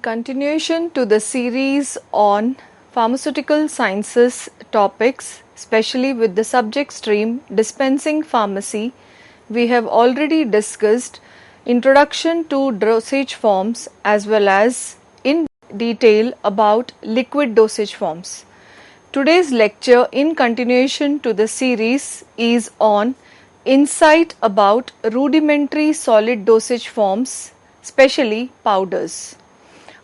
continuation to the series on pharmaceutical sciences topics, especially with the subject stream dispensing pharmacy, we have already discussed introduction to dosage forms as well as in detail about liquid dosage forms. Today's lecture in continuation to the series is on insight about rudimentary solid dosage forms, especially powders.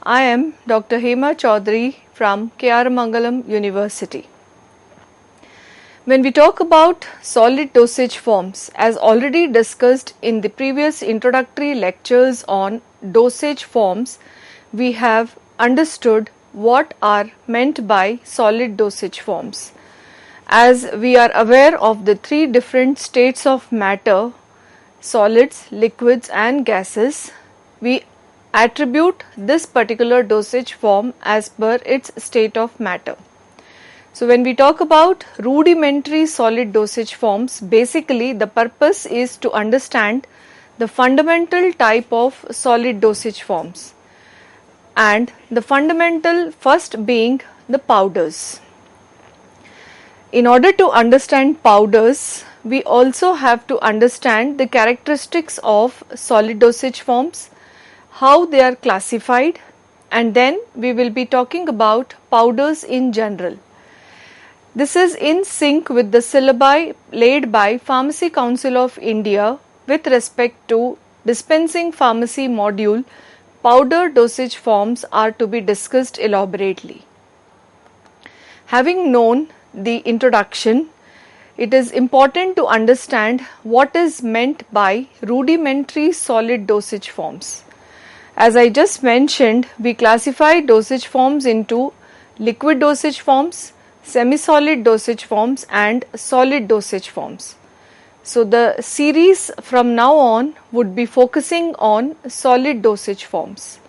I am Dr. Hema Chaudhary from K.R. Mangalam University. When we talk about solid dosage forms, as already discussed in the previous introductory lectures on dosage forms, we have understood what are meant by solid dosage forms. As we are aware of the three different states of matter, solids, liquids and gases, we attribute this particular dosage form as per its state of matter. So when we talk about rudimentary solid dosage forms, basically the purpose is to understand the fundamental type of solid dosage forms, and the fundamental first being the powders. In order to understand powders, we also have to understand the characteristics of solid dosage forms, how they are classified, and then we will be talking about powders in general. This is in sync with the syllabi laid by Pharmacy Council of India with respect to dispensing pharmacy module. Powder dosage forms are to be discussed elaborately. Having known the introduction, it is important to understand what is meant by rudimentary solid dosage forms. As I just mentioned, we classify dosage forms into liquid dosage forms, semi-solid dosage forms and solid dosage forms. So the series from now on would be focusing on solid dosage forms,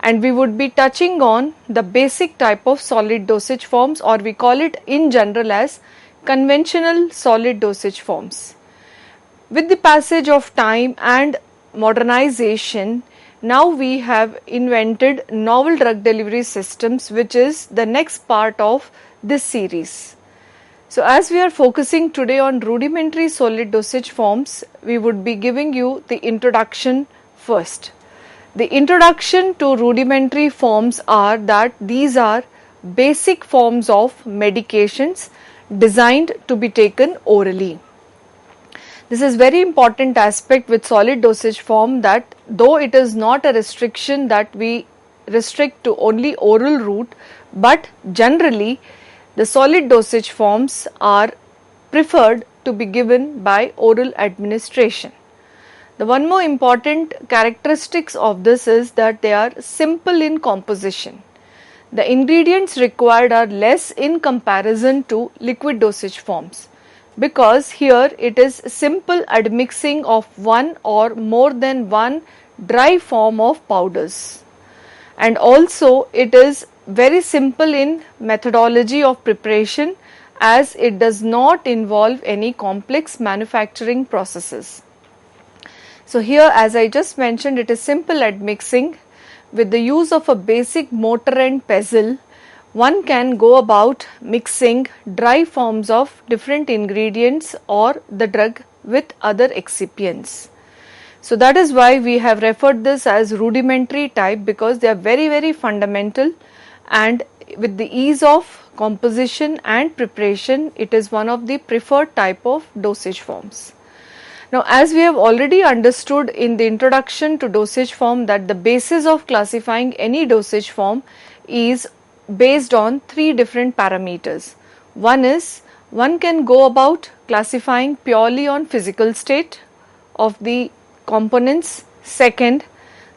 and we would be touching on the basic type of solid dosage forms, or we call it in general as conventional solid dosage forms. With the passage of time and modernization, now we have invented novel drug delivery systems, which is the next part of this series. So as we are focusing today on rudimentary solid dosage forms, we would be giving you the introduction first. The introduction to rudimentary forms are that these are basic forms of medications designed to be taken orally. This is very important aspect with solid dosage form, that though it is not a restriction that we restrict to only oral route, but generally the solid dosage forms are preferred to be given by oral administration. The one more important characteristics of this is that they are simple in composition. The ingredients required are less in comparison to liquid dosage forms, because here it is simple admixing of one or more than one dry form of powders, and also it is very simple in methodology of preparation, as it does not involve any complex manufacturing processes. So here, as I just mentioned, it is simple admixing. With the use of a basic mortar and pestle, one can go about mixing dry forms of different ingredients or the drug with other excipients. So that is why we have referred this as rudimentary type, because they are very fundamental, and with the ease of composition and preparation, it is one of the preferred type of dosage forms. Now, as we have already understood in the introduction to dosage form, that the basis of classifying any dosage form is based on three different parameters. One is, one can go about classifying purely on physical state of the components. Second,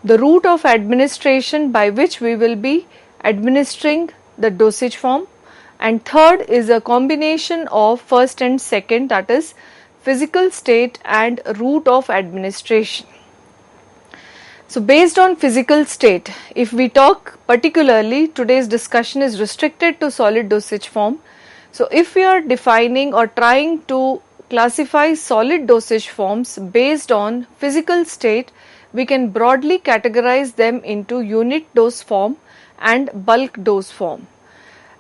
the route of administration by which we will be administering the dosage form. And third is a combination of first and second, that is physical state and route of administration. So based on physical state, if we talk particularly, today's discussion is restricted to solid dosage form. So if we are defining or trying to classify solid dosage forms based on physical state, we can broadly categorize them into unit dose form and bulk dose form.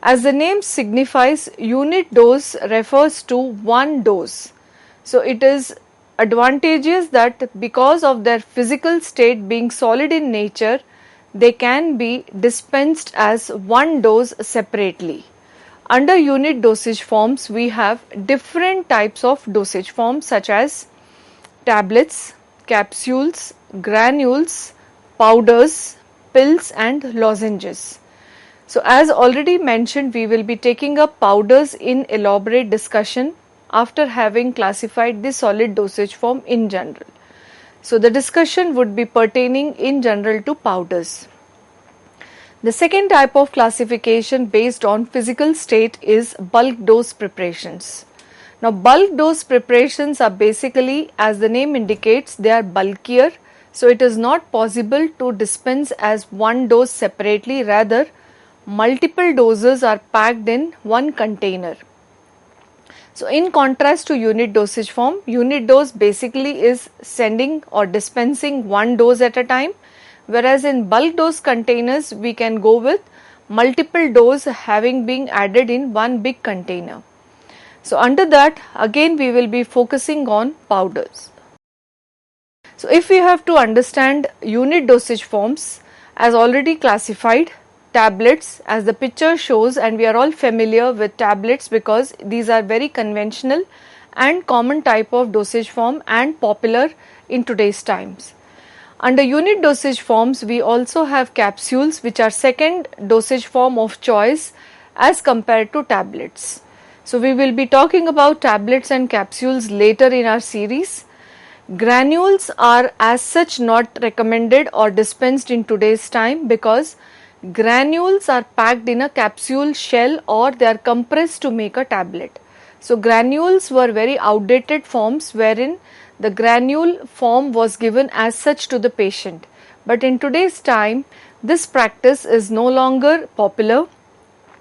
As the name signifies, unit dose refers to one dose. So it is advantageous that because of their physical state being solid in nature, they can be dispensed as one dose separately. Under unit dosage forms, we have different types of dosage forms such as tablets, capsules, granules, powders, pills and lozenges. So as already mentioned, we will be taking up powders in elaborate discussion after having classified the solid dosage form in general. So the discussion would be pertaining in general to powders. The second type of classification based on physical state is bulk dose preparations. Now bulk dose preparations are basically, as the name indicates, they are bulkier, so it is not possible to dispense as one dose separately, rather multiple doses are packed in one container. So in contrast to unit dosage form, unit dose basically is sending or dispensing one dose at a time, whereas in bulk dose containers we can go with multiple dose having been added in one big container. So under that, again we will be focusing on powders. So if we have to understand unit dosage forms as already classified, tablets as the picture shows, and we are all familiar with tablets because these are very conventional and common type of dosage form and popular in today's times. Under unit dosage forms, we also have capsules, which are second dosage form of choice as compared to tablets. So we will be talking about tablets and capsules later in our series. Granules are as such not recommended or dispensed in today's time because granules are packed in a capsule shell or they are compressed to make a tablet. So granules were very outdated forms wherein the granule form was given as such to the patient. But in today's time, this practice is no longer popular.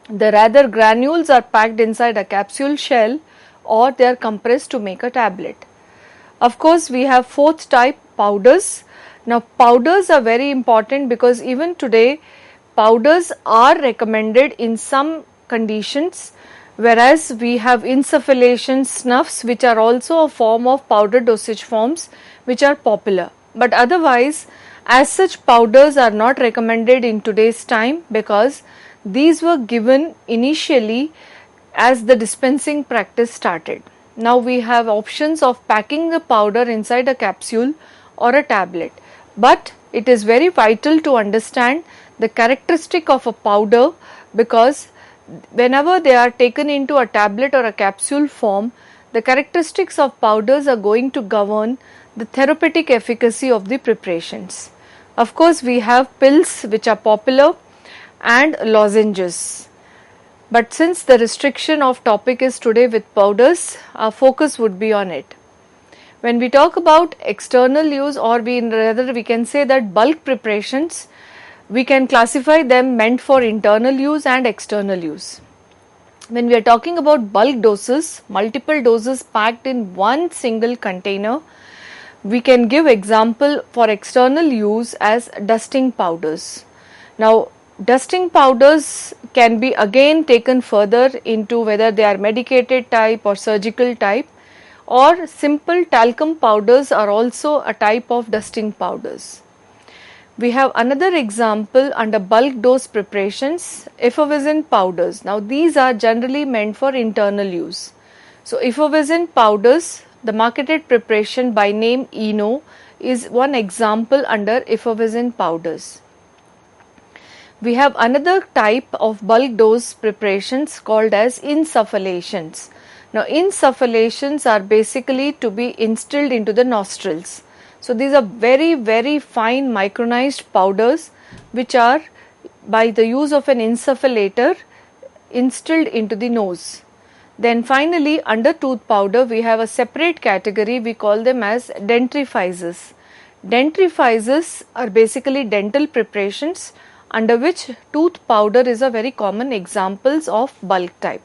The rather granules are packed inside a capsule shell or they are compressed to make a tablet. Of course, we have fourth type, powders. Now powders are very important because even today powders are recommended in some conditions, whereas we have insufflation snuffs which are also a form of powder dosage forms which are popular. But otherwise, as such, powders are not recommended in today's time because these were given initially as the dispensing practice started. Now we have options of packing the powder inside a capsule or a tablet, but it is very vital to understand the characteristic of a powder because whenever they are taken into a tablet or a capsule form, the characteristics of powders are going to govern the therapeutic efficacy of the preparations. Of course, we have pills which are popular and lozenges. But since the restriction of topic is today with powders, our focus would be on it. When we talk about external use, or we can say that bulk preparations, we can classify them meant for internal use and external use. When we are talking about bulk doses, multiple doses packed in one single container, we can give example for external use as dusting powders. Now, dusting powders can be again taken further into whether they are medicated type or surgical type, or simple talcum powders are also a type of dusting powders. We have another example under bulk dose preparations, effervescent powders. Now these are generally meant for internal use. So effervescent powders, the marketed preparation by name Eno, is one example under effervescent powders. We have another type of bulk dose preparations called as insufflations. Now insufflations are basically to be instilled into the nostrils. So these are very fine micronized powders which are by the use of an insufflator instilled into the nose. Then finally, under tooth powder we have a separate category, we call them as dentrifiers. Dentrifiers are basically dental preparations under which tooth powder is a very common examples of bulk type.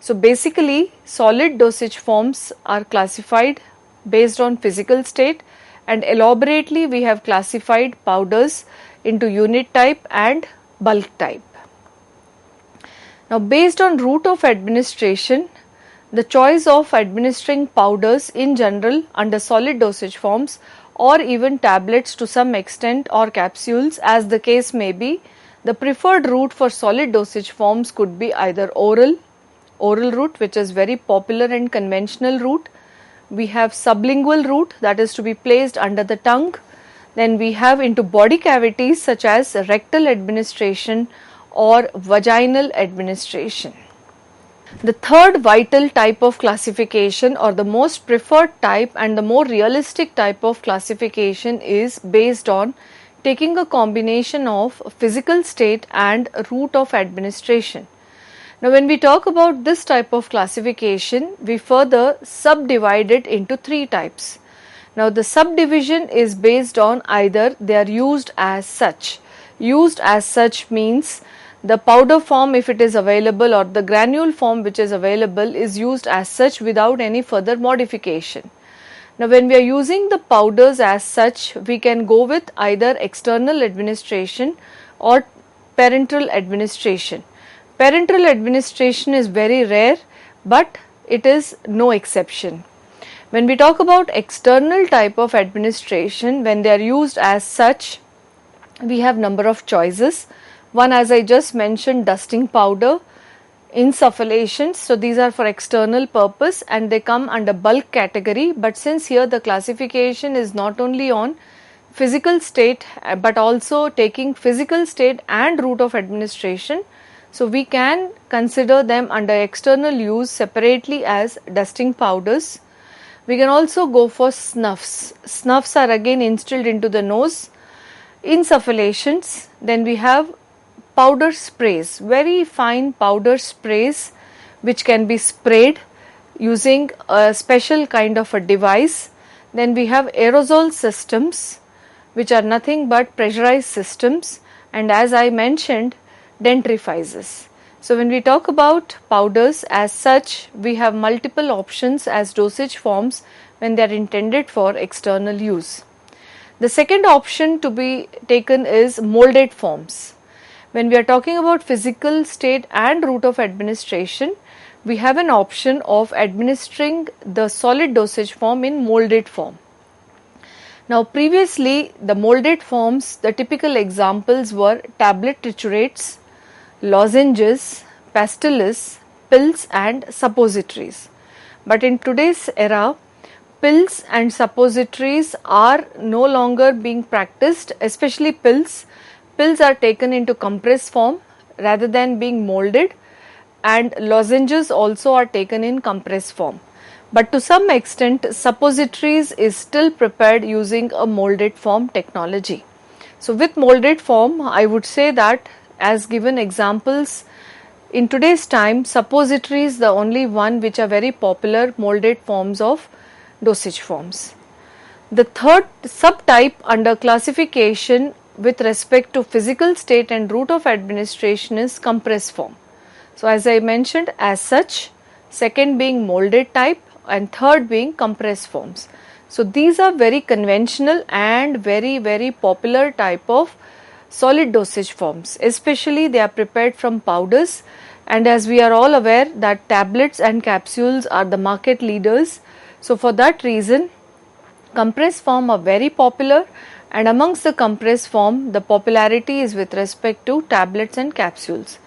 So basically solid dosage forms are classified based on physical state, and elaborately we have classified powders into unit type and bulk type. Now, based on route of administration, the choice of administering powders in general under solid dosage forms or even tablets to some extent or capsules as the case may be, the preferred route for solid dosage forms could be either oral route, which is very popular and conventional route. We have sublingual route, that is to be placed under the tongue. Then we have into body cavities such as rectal administration or vaginal administration. The third vital type of classification, or the most preferred type and the more realistic type of classification, is based on taking a combination of physical state and route of administration. Now, when we talk about this type of classification, we further subdivide it into three types. Now, the subdivision is based on either they are used as such. Used as such means the powder form, if it is available, or the granule form which is available, is used as such without any further modification. Now, when we are using the powders as such, we can go with either external administration or parenteral administration. Parenteral administration is very rare, but it is no exception. When we talk about external type of administration, when they are used as such, we have number of choices. One, as I just mentioned, dusting powder, insufflations. So these are for external purpose and they come under bulk category. But since here the classification is not only on physical state but also taking physical state and route of administration, so we can consider them under external use separately as dusting powders. We can also go for snuffs. Snuffs are again instilled into the nose. Insufflations. Then we have powder sprays, very fine powder sprays which can be sprayed using a special kind of a device. Then we have aerosol systems, which are nothing but pressurized systems, and as I mentioned, dentrifices. So when we talk about powders as such, we have multiple options as dosage forms when they are intended for external use. The second option to be taken is molded forms. When we are talking about physical state and route of administration, we have an option of administering the solid dosage form in molded form. Now, previously the molded forms, the typical examples were tablet triturates, lozenges, pastilles, pills and suppositories. But in today's era, pills and suppositories are no longer being practiced, especially pills. Pills are taken into compressed form rather than being molded, and lozenges also are taken in compressed form. But to some extent, suppositories is still prepared using a molded form technology. So with molded form, I would say that as given examples, in today's time, suppositories the only one which are very popular molded forms of dosage forms. The third subtype under classification with respect to physical state and route of administration is compressed form. So as I mentioned, as such, second being molded type and third being compressed forms. So these are very conventional and very popular type of solid dosage forms, especially they are prepared from powders, and as we are all aware that tablets and capsules are the market leaders. So for that reason, compressed form are very popular, and amongst the compressed form, the popularity is with respect to tablets and capsules.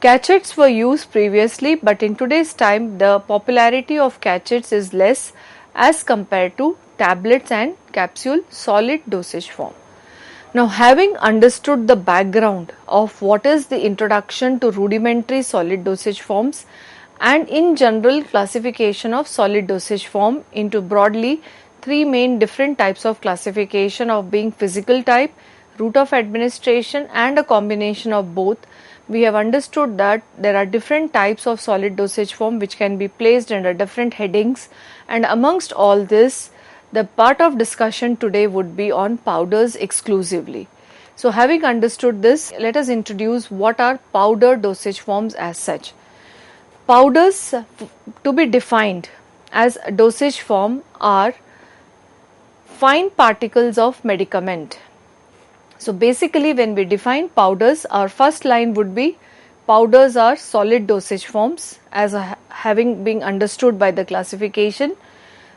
Cachets were used previously, but in today's time, the popularity of cachets is less as compared to tablets and capsule solid dosage form. Now, having understood the background of what is the introduction to rudimentary solid dosage forms and in general classification of solid dosage form into broadly three main different types of classification of being physical type, route of administration and a combination of both, we have understood that there are different types of solid dosage form which can be placed under different headings, and amongst all this, the part of discussion today would be on powders exclusively. So having understood this, let us introduce what are powder dosage forms as such. Powders to be defined as a dosage form are fine particles of medicament. So basically when we define powders, our first line would be powders are solid dosage forms as having been understood by the classification.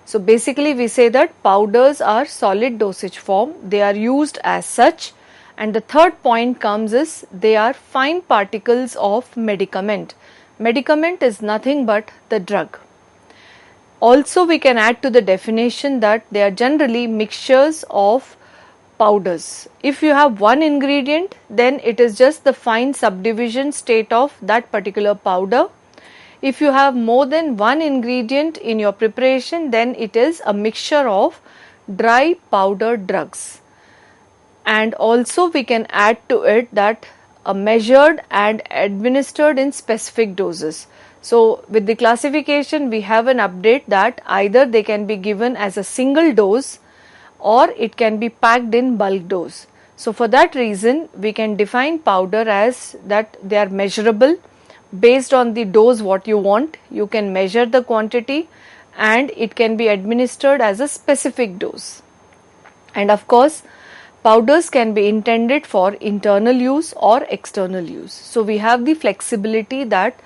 So basically we say that powders are solid dosage form, they are used as such, and the third point comes is they are fine particles of medicament. Medicament is nothing but the drug. Also we can add to the definition that they are generally mixtures of powders. If you have one ingredient, then it is just the fine subdivision state of that particular powder. If you have more than one ingredient in your preparation, then it is a mixture of dry powder drugs. And also we can add to it that measured and administered in specific doses. So with the classification we have an update that either they can be given as a single dose or it can be packed in bulk dose. So for that reason we can define powder as that they are measurable based on the dose what you want. You can measure the quantity and it can be administered as a specific dose. And of course powders can be intended for internal use or external use. So we have the flexibility that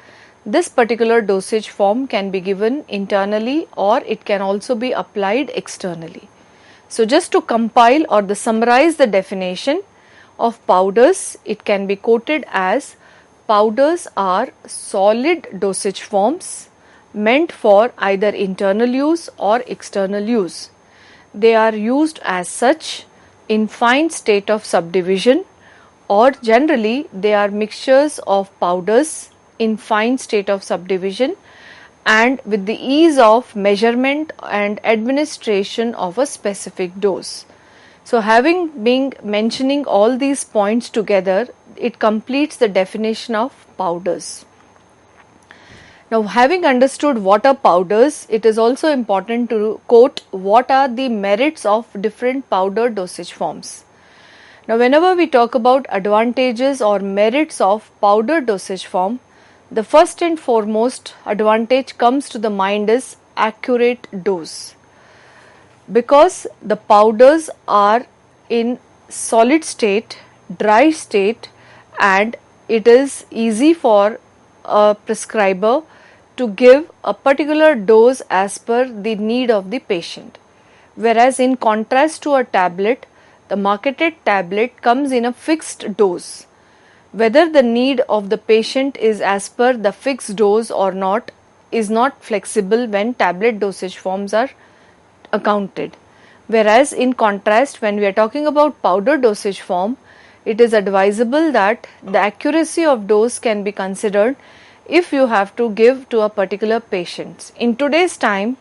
this particular dosage form can be given internally or it can also be applied externally. So just to compile or summarize the definition of powders, it can be quoted as powders are solid dosage forms meant for either internal use or external use. They are used as such in fine state of subdivision, or generally they are mixtures of powders in fine state of subdivision and with the ease of measurement and administration of a specific dose. So having been mentioning all these points together, it completes the definition of powders. Now having understood what are powders, it is also important to quote what are the merits of different powder dosage forms. Now whenever we talk about advantages or merits of powder dosage form, the first and foremost advantage comes to the mind is accurate dose. Because the powders are in solid state, dry state, and it is easy for a prescriber to give a particular dose as per the need of the patient. Whereas in contrast to a tablet, the marketed tablet comes in a fixed dose. Whether the need of the patient is as per the fixed dose or not is not flexible when tablet dosage forms are accounted. Whereas in contrast, when we are talking about powder dosage form, it is advisable that the accuracy of dose can be considered if you have to give to a particular patient. In today's time,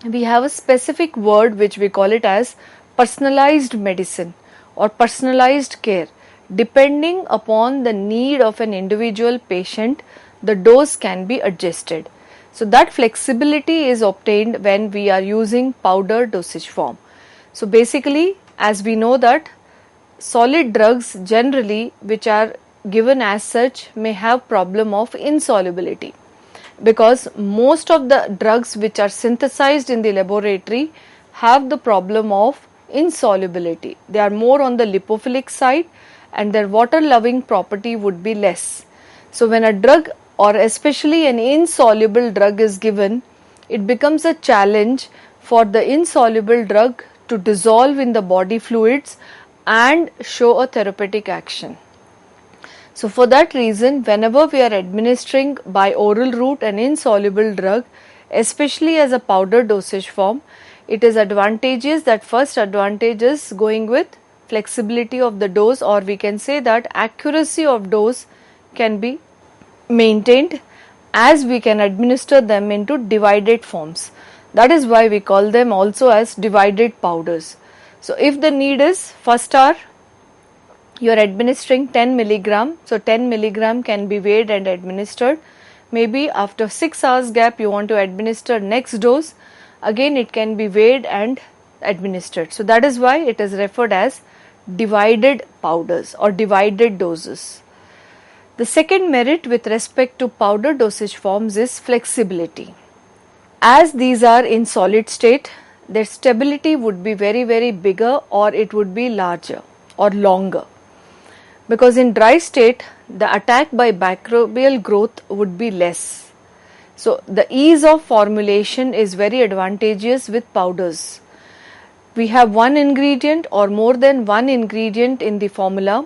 we have a specific word which we call it as personalized medicine or personalized care. Depending upon the need of an individual patient, the dose can be adjusted. So that flexibility is obtained when we are using powder dosage form. So basically, as we know that solid drugs generally which are given as such may have problem of insolubility, because most of the drugs which are synthesized in the laboratory have the problem of insolubility. They are more on the lipophilic side and their water loving property would be less. So when a drug or especially an insoluble drug is given, it becomes a challenge for the insoluble drug to dissolve in the body fluids and show a therapeutic action. So for that reason, whenever we are administering by oral route an insoluble drug, especially as a powder dosage form, it is advantageous that first advantage is going with flexibility of the dose, or we can say that accuracy of dose can be maintained as we can administer them into divided forms. That is why we call them also as divided powders. So if the need is first hour, you are administering 10 milligram, so 10 milligram can be weighed and administered. Maybe after 6 hours gap you want to administer next dose, again it can be weighed and administered. So that is why it is referred as divided powders or divided doses. The second merit with respect to powder dosage forms is flexibility. As these are in solid state, their stability would be very bigger, or it would be larger or longer. Because in dry state, the attack by microbial growth would be less. So the ease of formulation is very advantageous with powders. We have one ingredient or more than one ingredient in the formula.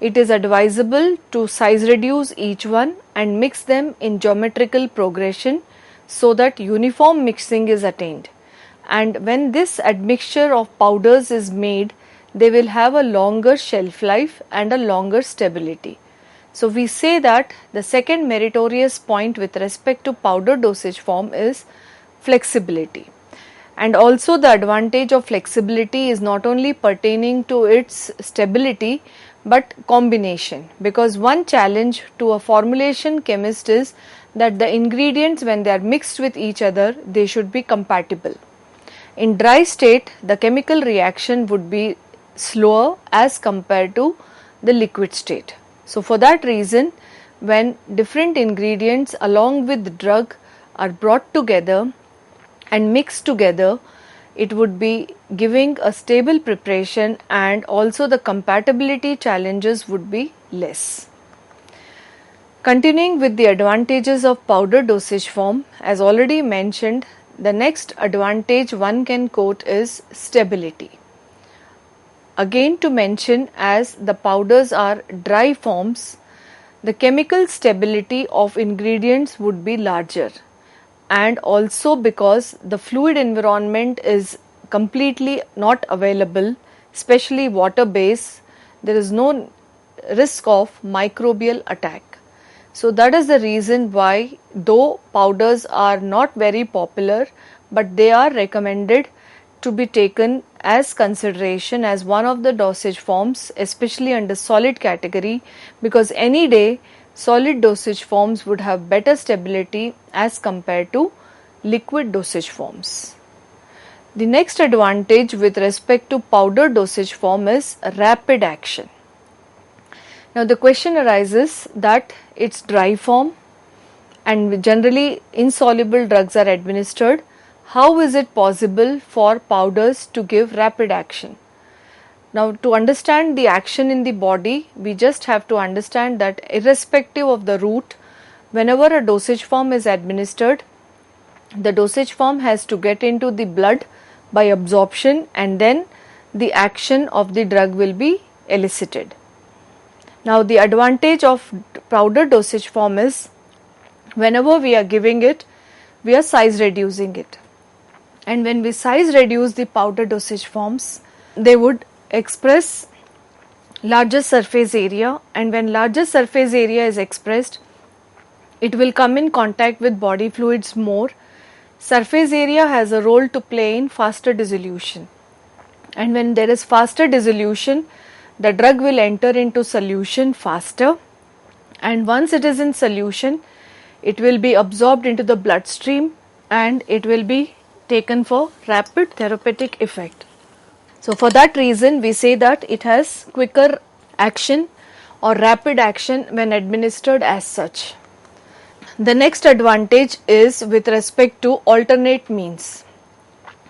It is advisable to size reduce each one and mix them in geometrical progression so that uniform mixing is attained. And when this admixture of powders is made, they will have a longer shelf life and a longer stability. So we say that the second meritorious point with respect to powder dosage form is flexibility. And also the advantage of flexibility is not only pertaining to its stability but combination, because one challenge to a formulation chemist is that the ingredients, when they are mixed with each other, they should be compatible. In dry state, the chemical reaction would be slower as compared to the liquid state. So for that reason, when different ingredients along with the drug are brought together and mixed together, it would be giving a stable preparation, and also the compatibility challenges would be less. Continuing with the advantages of powder dosage form, as already mentioned, the next advantage one can quote is stability. Again to mention, as the powders are dry forms, the chemical stability of ingredients would be larger, and also because the fluid environment is completely not available, especially water base, there is no risk of microbial attack. So that is the reason why, though powders are not very popular, but they are recommended to be taken as consideration as one of the dosage forms, especially under solid category, because any day solid dosage forms would have better stability as compared to liquid dosage forms. The next advantage with respect to powder dosage form is rapid action. Now the question arises that it's dry form and generally insoluble drugs are administered. How is it possible for powders to give rapid action? Now to understand the action in the body, we just have to understand that irrespective of the route, whenever a dosage form is administered, the dosage form has to get into the blood by absorption, and then the action of the drug will be elicited. Now the advantage of powder dosage form is, whenever we are giving it, we are size reducing it. And when we size reduce the powder dosage forms, they would express larger surface area, and when larger surface area is expressed, it will come in contact with body fluids more. Surface area has a role to play in faster dissolution, and when there is faster dissolution, the drug will enter into solution faster, and once it is in solution, it will be absorbed into the bloodstream and it will be taken for rapid therapeutic effect. So for that reason, we say that it has quicker action or rapid action when administered as such. The next advantage is with respect to alternate means.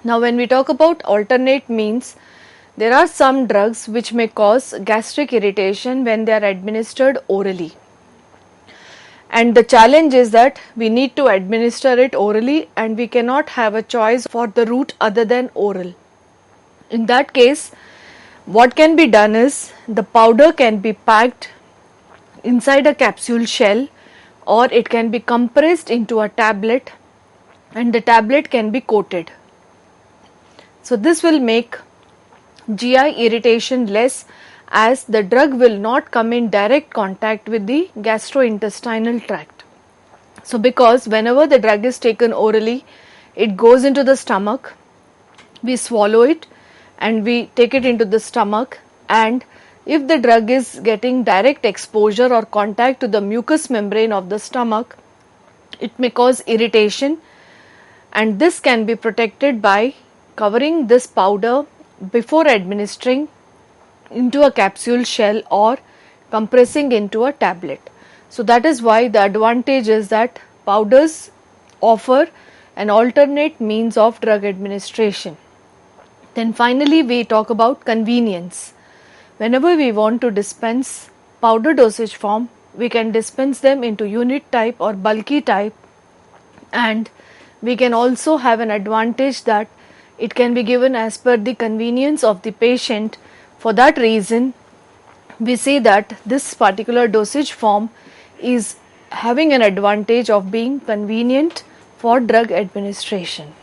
Now when we talk about alternate means, there are some drugs which may cause gastric irritation when they are administered orally. And the challenge is that we need to administer it orally and we cannot have a choice for the route other than oral. In that case, what can be done is, the powder can be packed inside a capsule shell, or it can be compressed into a tablet and the tablet can be coated. So this will make GI irritation less, as the drug will not come in direct contact with the gastrointestinal tract. So because whenever the drug is taken orally, it goes into the stomach, we swallow it and we take it into the stomach, and if the drug is getting direct exposure or contact to the mucous membrane of the stomach, it may cause irritation, and this can be protected by covering this powder before administering into a capsule shell or compressing into a tablet. So that is why the advantage is that powders offer an alternate means of drug administration. Then finally we talk about convenience. Whenever we want to dispense powder dosage form, we can dispense them into unit type or bulky type, and we can also have an advantage that it can be given as per the convenience of the patient. For that reason, we say that this particular dosage form is having an advantage of being convenient for drug administration.